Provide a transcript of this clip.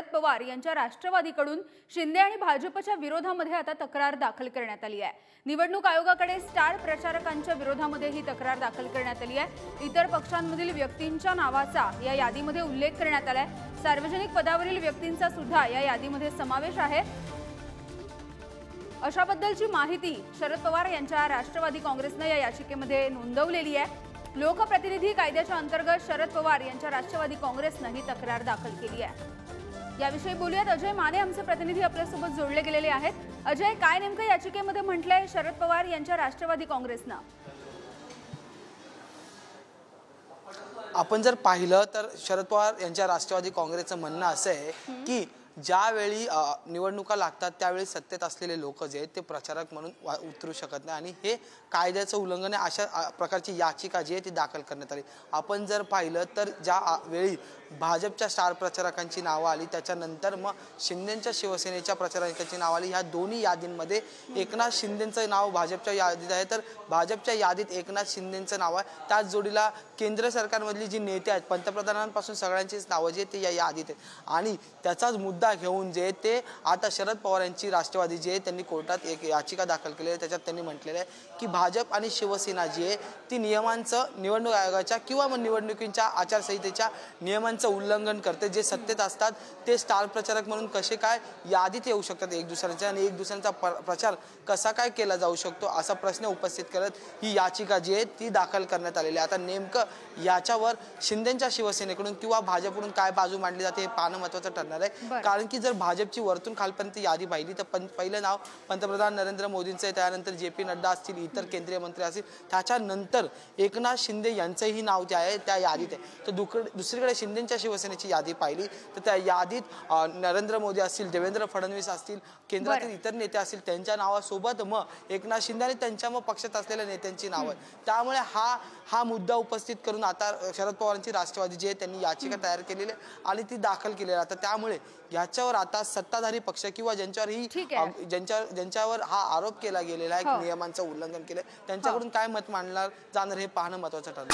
शरद पवार यांच्या राष्ट्रवादीकडून शिंदे आणि भाजपच्या विरोधामध्ये आता तक्रार दाखल करण्यात आली आहे। निवडणूक आयोगाकडे स्टार प्रचारकांच्या विरोधामध्ये ही तक्रार दाखल करण्यात आली आहे। इतर पक्षांमधील व्यक्तींच्या नावाचा या यादीमध्ये उल्लेख करण्यात आलाय। सार्वजनिक पदावरील व्यक्तींचा सुद्धा या यादीमध्ये समावेश आहे। अशाबद्दलची माहिती शरद पवार यांच्या राष्ट्रवादी काँग्रेसने या याचिकेमध्ये नोंदवलेली आहे। लोकप्रतिनिधी कायद्याच्या अंतर्गत शरद पवार यांच्या राष्ट्रवादी काँग्रेसने ही तक्रार दाखल केली आहे। याविषयी बोलूयात, अजय माने आमचे प्रतिनिधी आपल्यासोबत जोडले गेलेले आहेत। अजय, काय नेमकं याचिकेमध्ये म्हटलंय शरद पवार यांच्या राष्ट्रवादी काँग्रेसने? आपण जर पाहिलं तर शरद पवार यांच्या राष्ट्रवादी काँग्रेसचं म्हणणं असं आहे की ज्यावेळी निवडणुका लागतात त्यावेळी सत्तेत असलेले लोक जे आहेत ते प्रचारक म्हणून उतरू शकत नाही आणि हे कायद्याचं उल्लंघन आहे, अशा प्रकारची याचिका जी आहे ती दाखल करण्यात आली। आपण जर पाहिलं तर ज्या वेळी भाजपच्या स्टार प्रचारकांची नावं आली त्याच्यानंतर मग शिंदेच्या शिवसेनेच्या प्रचारकांची नावं आली। ह्या दोन्ही यादींमध्ये एकनाथ शिंदेचं नाव भाजपच्या यादीत आहे, तर भाजपच्या यादीत एकनाथ शिंदेचं नाव आहे। त्याच जोडीला केंद्र सरकारमधली जी नेते आहेत पंतप्रधानांपासून सगळ्यांचीच नावं जी आहेत ते या यादीत आहेत आणि त्याचाच मुद्दा घेऊन जे ते आता शरद पवार यांची राष्ट्रवादी जी आहे त्यांनी कोर्टात एक याचिका दाखल केली आहे। त्याच्यात त्यांनी म्हटलेलं आहे की भाजप आणि शिवसेना जी आहे ती नियमांचं निवडणूक आयोगाच्या किंवा मग निवडणुकीच्या आचारसंहितेच्या नियमांचं उल्लंघन करते। जे सत्तेत असतात ते स्टार प्रचारक म्हणून कसे काय यादीत येऊ शकतात एक दुसऱ्यांच्या आणि एक दुसऱ्यांचा प्रचार कसा काय केला जाऊ शकतो असा प्रश्न उपस्थित करत ही याचिका जी आहे ती दाखल करण्यात आलेली आहे। आता नेमकं याच्यावर शिंदेच्या शिवसेनेकडून किंवा भाजपकडून काय बाजू मांडली जाते हे पाहणं महत्त्वाचं ठरणार आहे। कारण की जर भाजपची वरतून खालपर्यंत यादी पाहिली तर पहिलं नाव पंतप्रधान नरेंद्र मोदींचं आहे, त्यानंतर JP नड्डा असतील, इतर केंद्रीय मंत्री असतील, त्याच्यानंतर एकनाथ शिंदे यांचंही नाव जे आहे त्या यादीत आहे। तर दुसरीकडे शिंदेच्या शिवसेनेची यादी पाहिली तर त्या यादीत नरेंद्र मोदी असतील, देवेंद्र फडणवीस असतील, केंद्रातील इतर नेते असतील त्यांच्या नावासोबत मग एकनाथ शिंदे आणि त्यांच्या मग पक्षात असलेल्या नेत्यांची नावं आहे। त्यामुळे हा मुद्दा उपस्थित करून आता शरद पवारांची राष्ट्रवादी जी आहे त्यांनी याचिका तयार केलेली आणि ती दाखल केलेली आहे। आता त्यामुळे याच्यावर आता सत्ताधारी पक्ष किंवा ज्यांच्यावर हा आरोप केला गेलेला आहे की नियमांचं उल्लंघन केलं त्यांच्याकडून काय मत मांडणार जाणार हे पाहणं महत्त्वाचं ठरलं।